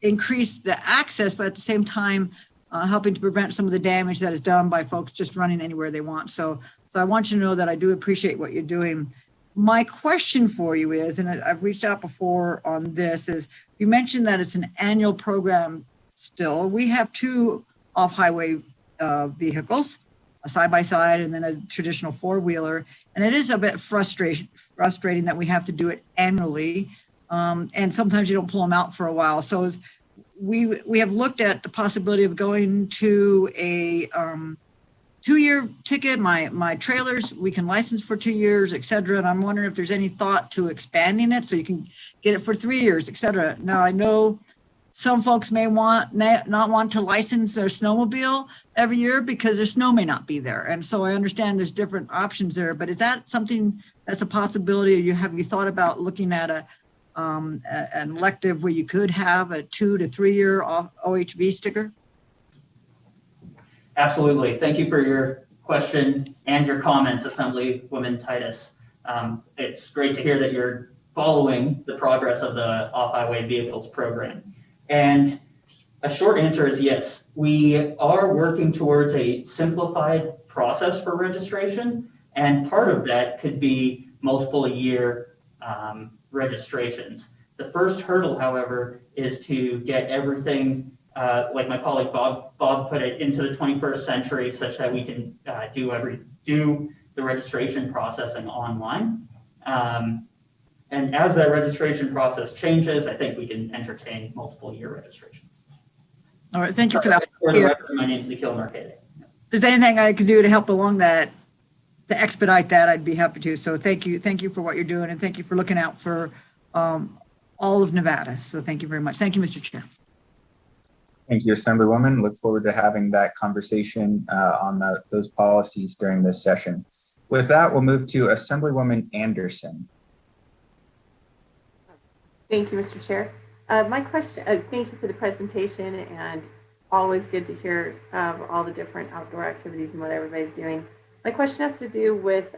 increase the access, but at the same time helping to prevent some of the damage that is done by folks just running anywhere they want. So I want you to know that I do appreciate what you're doing. My question for you is, and I've reached out before on this, is you mentioned that it's an annual program still. We have 2 off-highway vehicles, a side-by-side and then a traditional 4-wheeler. And it is a bit frustrating that we have to do it annually. And sometimes you don't pull them out for a while. So we have looked at the possibility of going to a 2-year ticket. My trailers, we can license for 2 years, et cetera. And I'm wondering if there's any thought to expanding it so you can get it for 3 years, et cetera. Now, I know some folks may not want to license their snowmobile every year because their snow may not be there. And so I understand there's different options there, but is that something that's a possibility? Or have you thought about looking at an elective where you could have a 2 to 3 year OHV sticker? Absolutely. Thank you for your question and your comments, Assemblywoman Titus. It's great to hear that you're following the progress of the off-highway vehicles program. And a short answer is yes. We are working towards a simplified process for registration, and part of that could be multiple year registrations. The first hurdle, however, is to get everything, like my colleague Bob put it, into the 21st century, such that we can do the registration processing online. And as that registration process changes, I think we can entertain multiple year registrations. All right, thank you for that. For the record, my name is Nikhil Narkade. If there's anything I can do to help along that, to expedite that, I'd be happy to. So thank you for what you're doing, and thank you for looking out for all of Nevada. So thank you very much. Thank you, Mr. Chair. Thank you, Assemblywoman. Look forward to having that conversation on those policies during this session. With that, we'll move to Assemblywoman Anderson. Thank you, Mr. Chair. My question, thank you for the presentation, and always good to hear all the different outdoor activities and what everybody's doing. My question has to do with,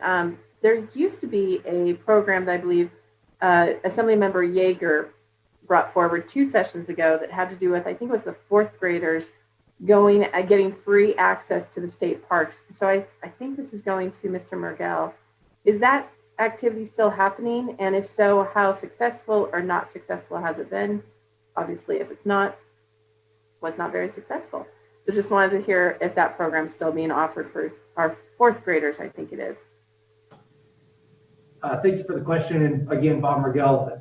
there used to be a program that I believe Assemblymember Yeager brought forward 2 sessions ago that had to do with, I think it was the 4th graders getting free access to the state parks. So I think this is going to Mr. Mergel. Is that activity still happening? And if so, how successful or not successful has it been? Obviously, if it's not, was not very successful. So just wanted to hear if that program's still being offered for our 4th graders, I think it is. Thank you for the question. And again, Bob Mergel,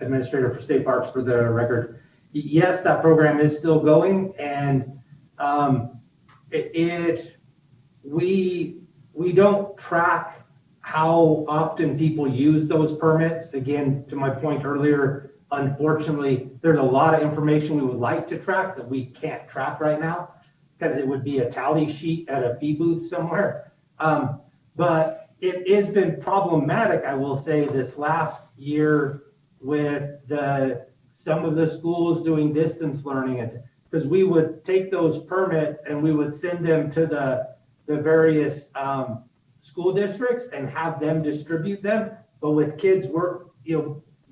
Administrator for State Parks, for the record. Yes, that program is still going, and we don't track how often people use those permits. Again, to my point earlier, unfortunately, there's a lot of information we would like to track that we can't track right now because it would be a tally sheet at a fee booth somewhere. But it has been problematic, I will say, this last year with some of the schools doing distance learning, because we would take those permits and we would send them to the various school districts and have them distribute them. But with kids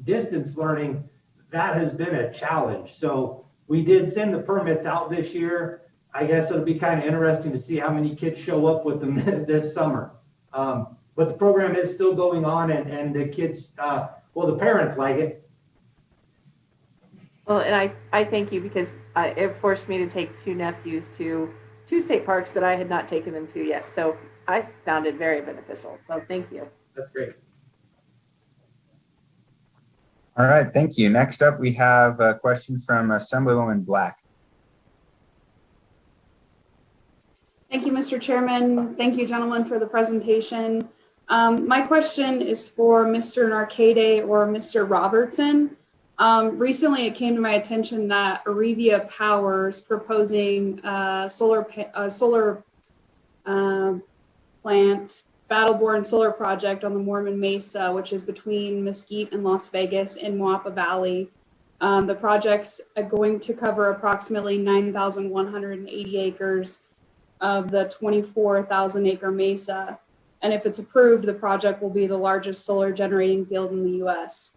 distance learning, that has been a challenge. So we did send the permits out this year. I guess it'll be kind of interesting to see how many kids show up with them this summer. But the program is still going on, and the kids, the parents like it. Well, and I thank you, because it forced me to take 2 nephews to 2 state parks that I had not taken them to yet. So I found it very beneficial. So thank you. That's great. All right, thank you. Next up, we have a question from Assemblywoman Black. Thank you, Mr. Chairman. Thank you, gentlemen, for the presentation. My question is for Mr. Narkade or Mr. Robertson. Recently, it came to my attention that Arevia Power is proposing a solar plant, Battleborn Solar Project on the Mormon Mesa, which is between Mesquite and Las Vegas in Moapa Valley. The project's going to cover approximately 9,180 acres of the 24,000 acre mesa. And if it's approved, the project will be the largest solar generating field in the US.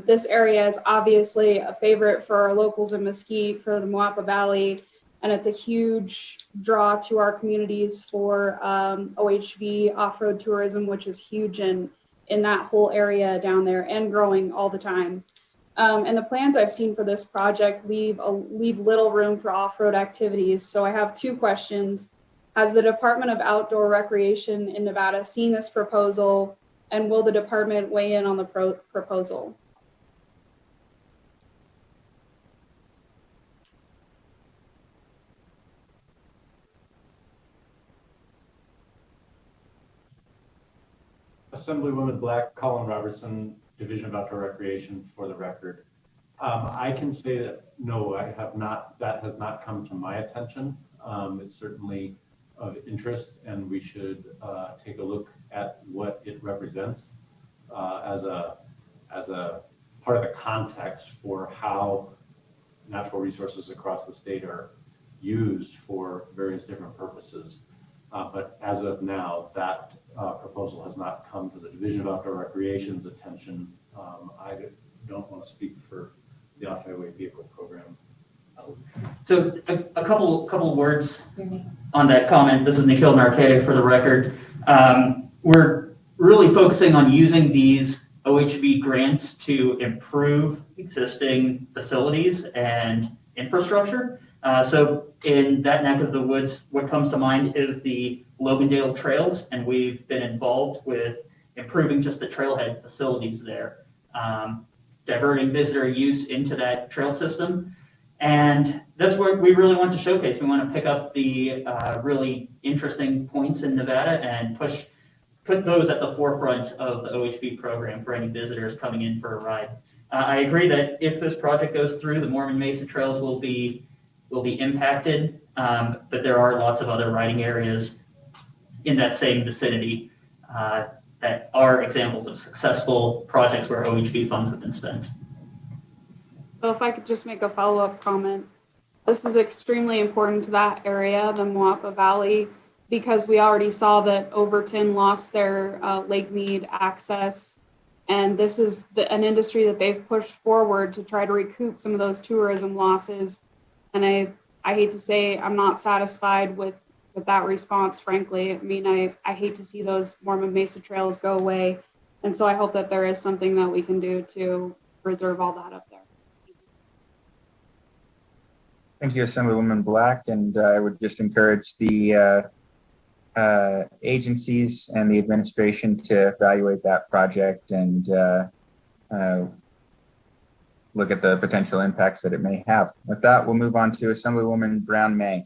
This area is obviously a favorite for our locals in Mesquite, for the Moapa Valley, and it's a huge draw to our communities for OHV off-road tourism, which is huge in that whole area down there and growing all the time. And the plans I've seen for this project leave little room for off-road activities. So I have 2 questions. Has the Department of Outdoor Recreation in Nevada seen this proposal, and will the department weigh in on the proposal? Assemblywoman Black, Colin Robertson, Division of Outdoor Recreation, for the record. I can say that no, I have not. That has not come to my attention. It's certainly of interest, and we should take a look at what it represents as a part of the context for how natural resources across the state are used for various different purposes. But as of now, that proposal has not come to the Division of Outdoor Recreation's attention. I don't want to speak for the off-highway vehicle program. So a couple words on that comment. This is Nikhil Narkade for the record. We're really focusing on using these OHV grants to improve existing facilities and infrastructure. So in that neck of the woods, what comes to mind is the Logandale trails, and we've been involved with improving just the trailhead facilities there, diverting visitor use into that trail system. And that's what we really want to showcase. We want to pick up the really interesting points in Nevada and put those at the forefront of the OHV program for any visitors coming in for a ride. I agree that if this project goes through, the Mormon Mesa trails will be impacted, but there are lots of other riding areas in that same vicinity that are examples of successful projects where OHV funds have been spent. So if I could just make a follow-up comment, this is extremely important to that area, the Moapa Valley, because we already saw that Overton lost their Lake Mead access. And this is an industry that they've pushed forward to try to recoup some of those tourism losses. And I hate to say I'm not satisfied with that response, frankly. I mean, I hate to see those Mormon Mesa trails go away. And so I hope that there is something that we can do to preserve all that up there. Thank you, Assemblywoman Black, and I would just encourage the agencies and the administration to evaluate that project and look at the potential impacts that it may have. With that, we'll move on to Assemblywoman Brown-May.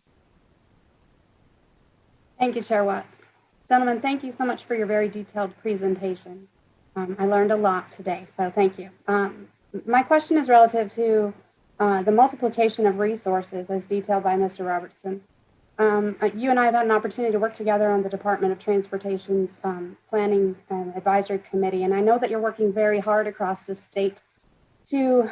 Thank you, Chair Watts. Gentlemen, thank you so much for your very detailed presentation. I learned a lot today, so thank you. My question is relative to the multiplication of resources as detailed by Mr. Robertson. You and I have had an opportunity to work together on the Department of Transportation's Planning and Advisory Committee, and I know that you're working very hard across the state to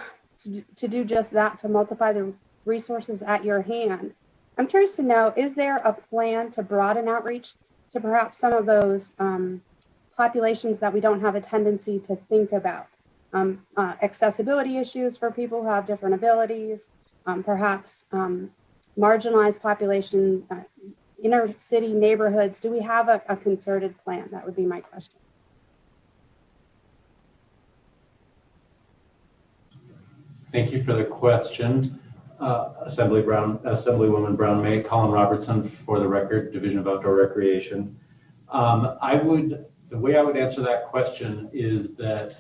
do just that, to multiply the resources at your hand. I'm curious to know, is there a plan to broaden outreach to perhaps some of those populations that we don't have a tendency to think about? Accessibility issues for people who have different abilities, perhaps marginalized population, inner city neighborhoods. Do we have a concerted plan? That would be my question. Thank you for the question. Assemblywoman Brown-May, Colin Robertson, for the record, Division of Outdoor Recreation. The way I would answer that question is that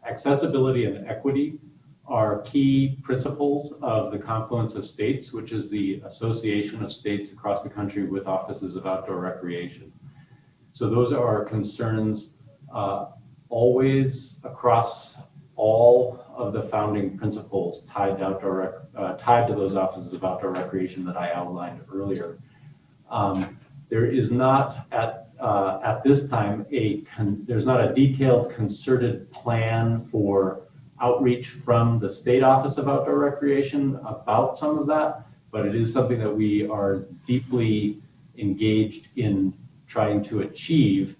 accessibility and equity are key principles of the Confluence of States, which is the association of states across the country with offices of outdoor recreation. So those are concerns always across all of the founding principles tied to those offices of outdoor recreation that I outlined earlier. There is not at this time there's not a detailed concerted plan for outreach from the State Office of Outdoor Recreation about some of that, but it is something that we are deeply engaged in trying to achieve.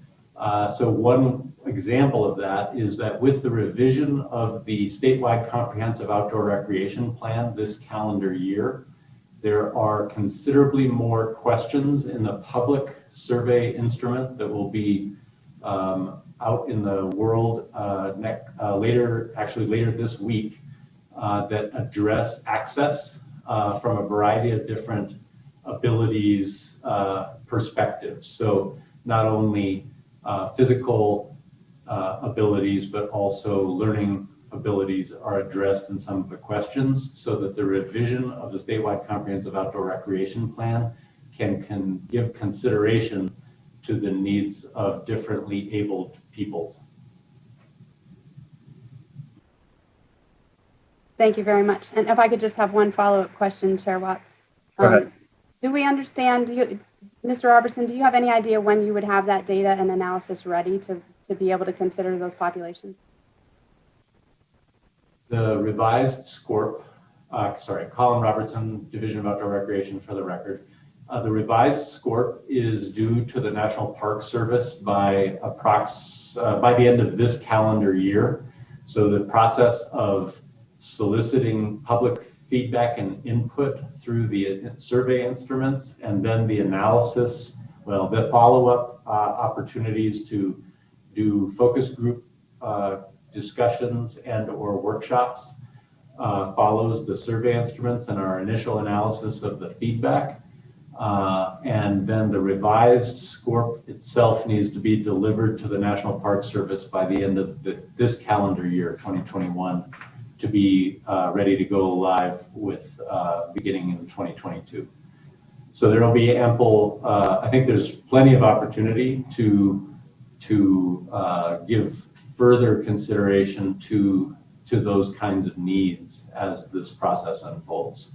So one example of that is that with the revision of the statewide comprehensive outdoor recreation plan this calendar year, there are considerably more questions in the public survey instrument that will be out in the world later this week that address access from a variety of different abilities perspectives. So not only physical abilities, but also learning abilities are addressed in some of the questions, so that the revision of the statewide comprehensive outdoor recreation plan can give consideration to the needs of differently abled peoples. Thank you very much. And if I could just have one follow-up question, Chair Watts. Go ahead. Do we understand, Mr. Robertson, do you have any idea when you would have that data and analysis ready to be able to consider those populations? The revised SCORP, Colin Robertson, Division of Outdoor Recreation for the record. The revised SCORP is due to the National Park Service by the end of this calendar year. So the process of soliciting public feedback and input through the survey instruments, and then the analysis, the follow-up opportunities to do focus group discussions and or workshops follows the survey instruments and our initial analysis of the feedback. And then the revised SCORP itself needs to be delivered to the National Park Service by the end of this calendar year, 2021, to be ready to go live with beginning in 2022. So there will be ample, I think there's plenty of opportunity to give further consideration to those kinds of needs as this process unfolds.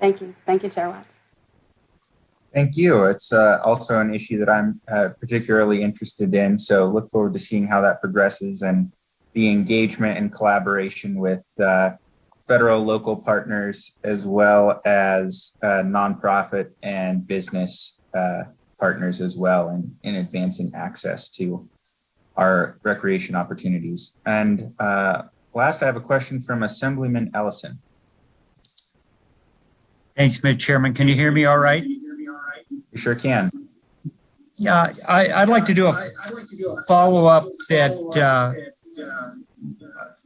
Thank you. Thank you, Chair Watts. Thank you. It's also an issue that I'm particularly interested in. So look forward to seeing how that progresses and the engagement and collaboration with federal, local partners, as well as nonprofit and business partners as well in advancing access to our recreation opportunities. And last, I have a question from Assemblyman Ellison. Thanks, Mr. Chairman. Can you hear me all right? You sure can. Yeah, I'd like to do a follow-up that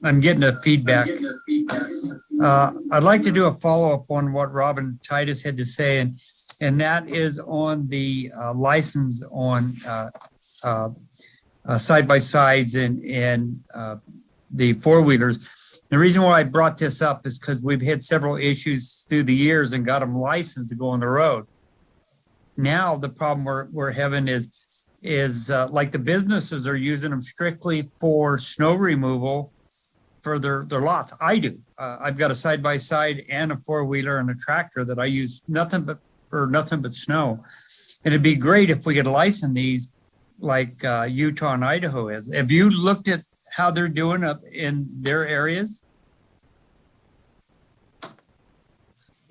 I'm getting the feedback. I'd like to do a follow-up on what Robin Titus had to say, and that is on the license on side-by-sides and the four-wheelers. The reason why I brought this up is because we've had several issues through the years and got them licensed to go on the road. Now the problem we're having is like the businesses are using them strictly for snow removal for their lots. I do. I've got a side-by-side and a four-wheeler and a tractor that I use nothing but snow. And it'd be great if we could license these like Utah and Idaho is. Have you looked at how they're doing up in their areas?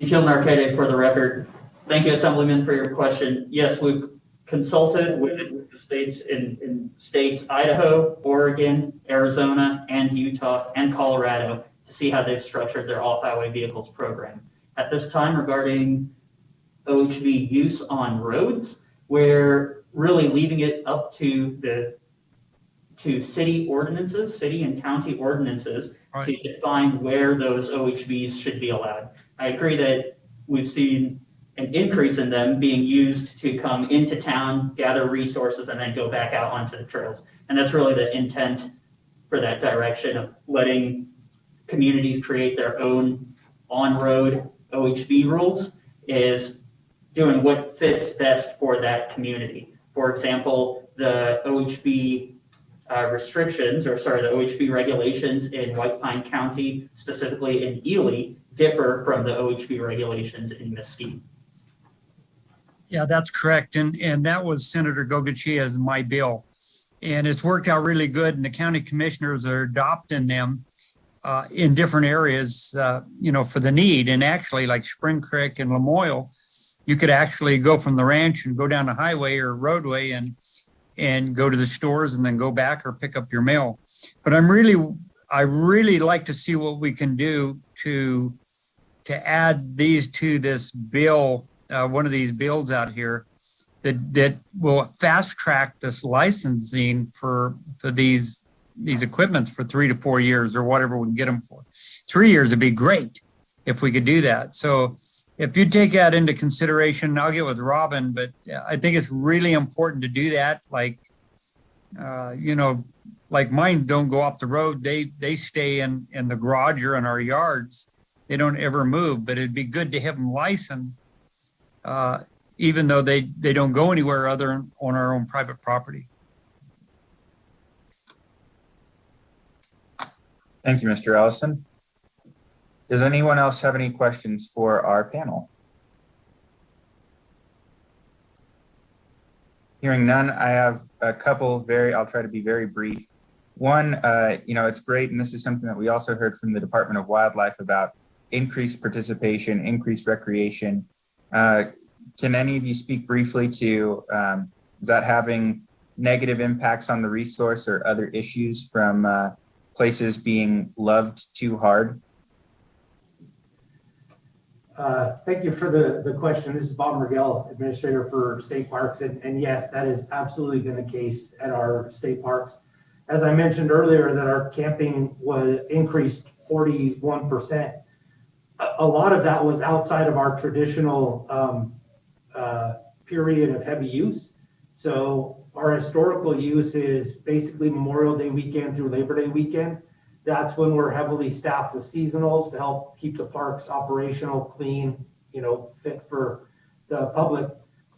Nikhil Narkade for the record. Thank you, Assemblyman, for your question. Yes, we've consulted with the states in states Idaho, Oregon, Arizona, and Utah, and Colorado to see how they've structured their off-highway vehicles program. At this time, regarding OHV use on roads, we're really leaving it up to city ordinances, city and county ordinances, right, to define where those OHVs should be allowed. I agree that we've seen an increase in them being used to come into town, gather resources, and then go back out onto the trails. And that's really the intent for that direction of letting communities create their own on-road OHV rules, is doing what fits best for that community. For example, the OHV restrictions, the OHV regulations in White Pine County, specifically in Ely, differ from the OHV regulations in Mesquite. Yeah, that's correct. And that was Senator Gogachia's my bill. And it's worked out really good. And the county commissioners are adopting them in different areas, for the need. And actually, like Spring Creek and Lamoille, you could actually go from the ranch and go down the highway or roadway and go to the stores and then go back or pick up your mail. But I really like to see what we can do to add these to this bill, one of these bills out here that will fast track this licensing for these equipments for 3 to 4 years or whatever we can get them for. 3 years would be great if we could do that. So if you take that into consideration, I'll get with Robin, but I think it's really important to do that. Like, like mine don't go off the road. They stay in the garage or in our yards. They don't ever move, but it'd be good to have them licensed, even though they don't go anywhere other than on our own private property. Thank you, Mr. Ellison. Does anyone else have any questions for our panel? Hearing none, I have a couple I'll try to be very brief. One, it's great, and this is something that we also heard from the Department of Wildlife about increased participation, increased recreation. Can any of you speak briefly to, is that having negative impacts on the resource or other issues from places being loved too hard? Thank you for the question. This is Bob Mergell, Administrator for State Parks. And yes, that has absolutely been the case at our state parks. As I mentioned earlier, that our camping was increased 41%. A lot of that was outside of our traditional period of heavy use. So our historical use is basically Memorial Day weekend through Labor Day weekend. That's when we're heavily staffed with seasonals to help keep the parks operational, clean, fit for the public.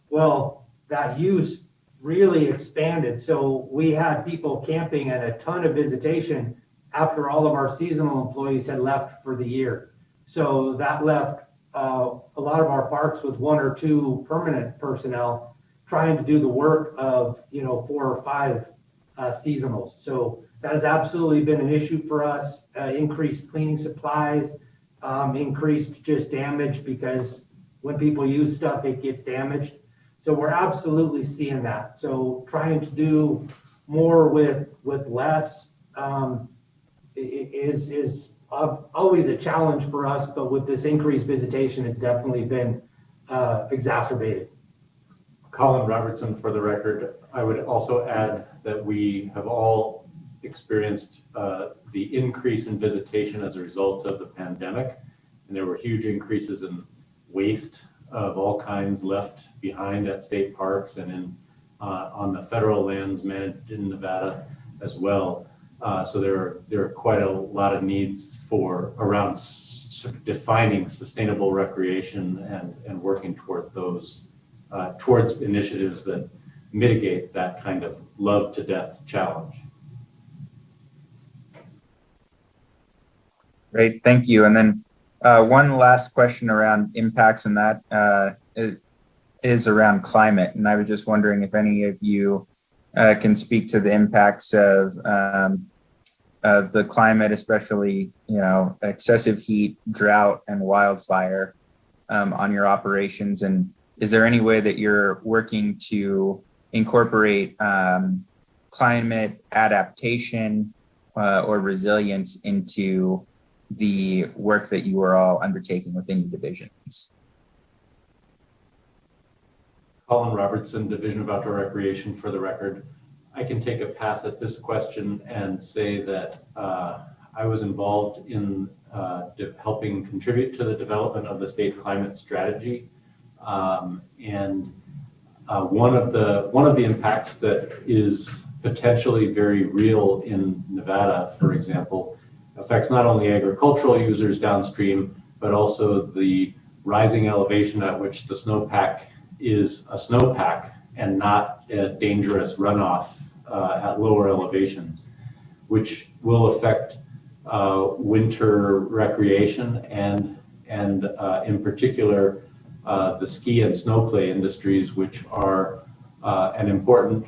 Well, that use really expanded. So we had people camping and a ton of visitation after all of our seasonal employees had left for the year. So that left a lot of our parks with 1 or 2 permanent personnel trying to do the work of 4 or 5 seasonals. So that has absolutely been an issue for us. Increased cleaning supplies, increased just damage, because when people use stuff, it gets damaged. So we're absolutely seeing that. So trying to do more with less is always a challenge for us, but with this increased visitation, it's definitely been exacerbated. Colin Robertson for the record. I would also add that we have all experienced the increase in visitation as a result of the pandemic, and there were huge increases in waste of all kinds left behind at state parks and in on the federal lands managed in Nevada as well. So there are quite a lot of needs around defining sustainable recreation and working toward those towards initiatives that mitigate that kind of love to death challenge. Great, thank you. And then one last question around impacts, and that is around climate. And I was just wondering if any of you can speak to the impacts of the climate, especially excessive heat, drought, and wildfire on your operations. And is there any way that you're working to incorporate climate adaptation or resilience into the work that you are all undertaking within your divisions? Colin Robertson, Division of Outdoor Recreation for the record. I can take a pass at this question and say that I was involved in helping contribute to the development of the state climate strategy. And one of the impacts that is potentially very real in Nevada, for example, affects not only agricultural users downstream, but also the rising elevation at which the snowpack is a snowpack and not a dangerous runoff at lower elevations, which will affect winter recreation and in particular the ski and snowplay industries, which are an important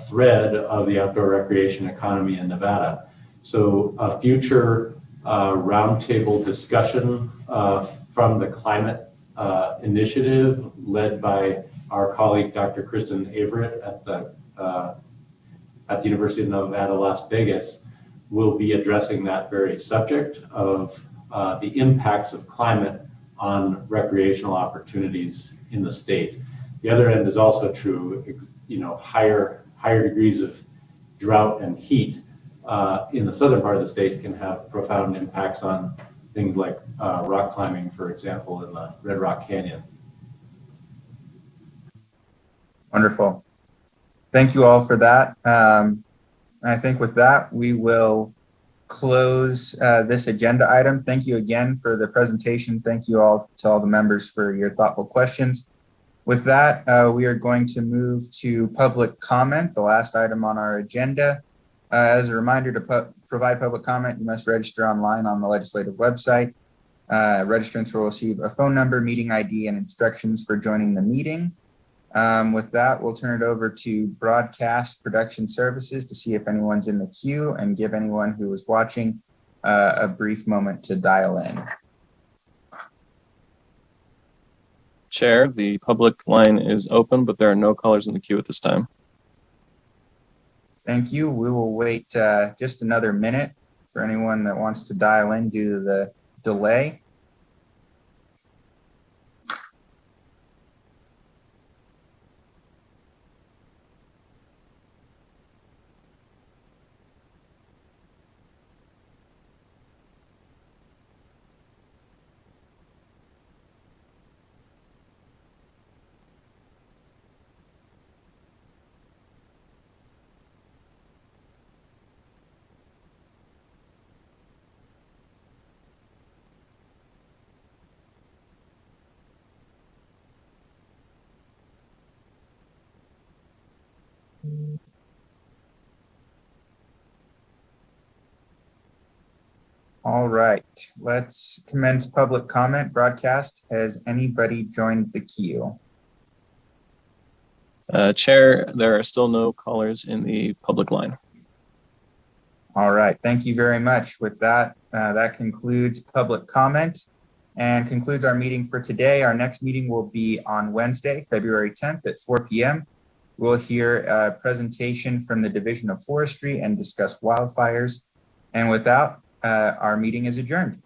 thread of the outdoor recreation economy in Nevada. So a future roundtable discussion from the climate initiative led by our colleague, Dr. Kristen Averett at the University of Nevada, Las Vegas, will be addressing that very subject of the impacts of climate on recreational opportunities in the state. The other end is also true, higher degrees of drought and heat in the southern part of the state can have profound impacts on things like rock climbing, for example, in the Red Rock Canyon. Wonderful. Thank you all for that. I think with that, we will close this agenda item. Thank you again for the presentation. Thank you all to all the members for your thoughtful questions. With that, we are going to move to public comment, the last item on our agenda. As a reminder, to provide public comment, you must register online on the legislative website. Registrants will receive a phone number, meeting ID, and instructions for joining the meeting. With that, we'll turn it over to Broadcast Production Services to see if anyone's in the queue and give anyone who is watching a brief moment to dial in. Chair, the public line is open, but there are no callers in the queue at this time. Thank you. We will wait just another minute for anyone that wants to dial in due to the delay. All right, let's commence public comment broadcast. Has anybody joined the queue? Chair, there are still no callers in the public line. All right, thank you very much. With that, that concludes public comment and concludes our meeting for today. Our next meeting will be on Wednesday, February 10th at 4 p.m. We'll hear a presentation from the Division of Forestry and discuss wildfires. And with that, our meeting is adjourned.